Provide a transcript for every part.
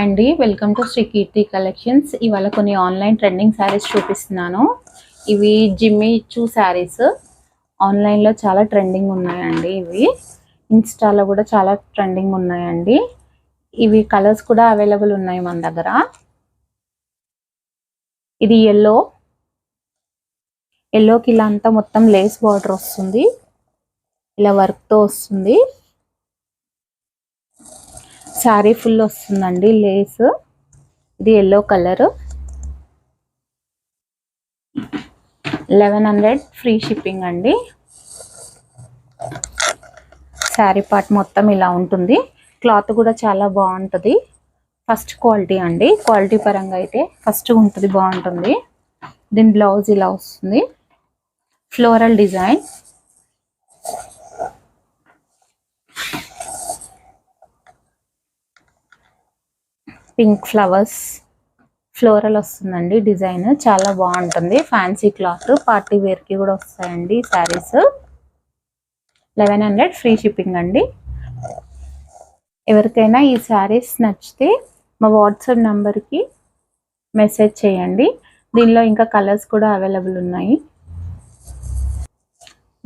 అండి, welcome to Shri Keerthi collections. ఇవాళ కొన్ని ఆన్లైన్ ట్రెండింగ్ శారీస్ చూపిస్తున్నాను. ఇవి జిమ్మి చూ శారీస్ ఆన్లైన్లో చాలా ట్రెండింగ్ ఉన్నాయండి. ఇవి ఇన్స్టాలో కూడా చాలా ట్రెండింగ్ ఉన్నాయండి. ఇవి కలర్స్ కూడా అవైలబుల్ ఉన్నాయి మన దగ్గర. ఇది ఎల్లోకి ఇలా అంతా మొత్తం లేస్ బార్డర్ వస్తుంది, ఇలా వర్క్తో వస్తుంది. శారీ ఫుల్ వస్తుందండి లేస్. ఇది ఎల్లో కలర్. 1100 ఫ్రీ షిప్పింగ్ అండి. శారీ పార్ట్ మొత్తం ఇలా ఉంటుంది. క్లాత్ కూడా చాలా బాగుంటుంది. ఫస్ట్ క్వాలిటీ అండి. క్వాలిటీ పరంగా అయితే ఫస్ట్ ఉంటుంది, బాగుంటుంది. దీని బ్లౌజ్ ఇలా వస్తుంది, floral design. Pink flowers floral వస్తుందండి. డిజైన్ చాలా బాగుంటుంది. ఫ్యాన్సీ క్లాత్, పార్టీ వేర్కి కూడా వస్తాయండి శారీస్. 1100 ఫ్రీ షిప్పింగ్ అండి. ఎవరికైనా ఈ శారీస్ నచ్చితే మా వాట్సాప్ నంబర్కి మెసేజ్ చేయండి. దీనిలో ఇంకా కలర్స్ కూడా అవైలబుల్ ఉన్నాయి.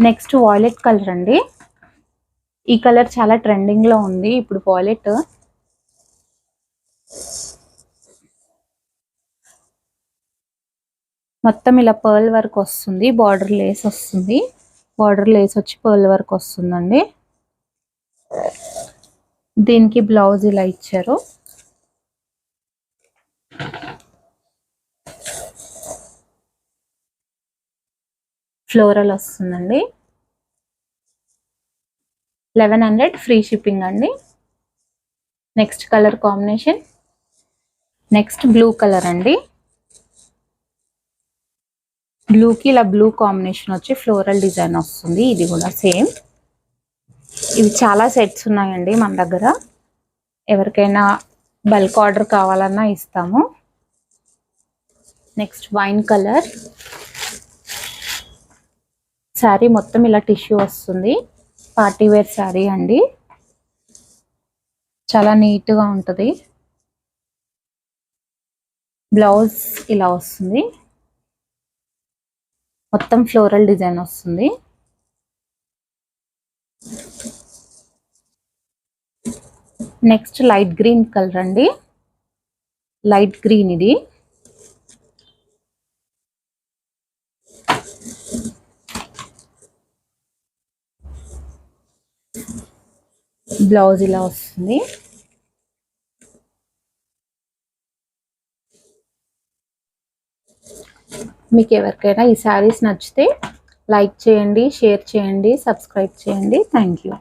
నెక్స్ట్ వాయిలెట్ కలర్ అండి. ఈ కలర్ చాలా ట్రెండింగ్లో ఉంది ఇప్పుడు. వాయిలెట్ మొత్తం ఇలా పర్ల్ వర్క్ వస్తుంది, బార్డర్ లేస్ వస్తుంది. బార్డర్ లేస్ వచ్చి పర్ల్ వర్క్ వస్తుందండి. దీనికి బ్లౌజ్ ఇలా ఇచ్చారు. ఫ్లోరల్ వస్తుందండి. 1100 ఫ్రీ షిప్పింగ్ అండి. Next colour combination, next blue colour అండి. బ్లూకి ఇలా బ్లూ కాంబినేషన్ వచ్చి ఫ్లోరల్ డిజైన్ వస్తుంది. ఇది కూడా సేమ్. ఇవి చాలా సెట్స్ ఉన్నాయండి మన దగ్గర. ఎవరికైనా బల్క్ ఆర్డర్ కావాలన్నా ఇస్తాము. Next wine colour. శారీ మొత్తం ఇలా టిష్యూ వస్తుంది. పార్టీ వేర్ శారీ అండి. చాలా నీట్గా ఉంటుంది. బ్లౌజ్ ఇలా వస్తుంది, మొత్తం ఫ్లోరల్ డిజైన్ వస్తుంది. నెక్స్ట్ లైట్ గ్రీన్ కలర్ అండి. లైట్ గ్రీన్ ఇది. బ్లౌజ్ ఇలా వస్తుంది. మీకు ఎవరికైనా ఈ శారీస్ నచ్చితే లైక్ చేయండి, షేర్ చేయండి, సబ్స్క్రైబ్ చేయండి. Thank you.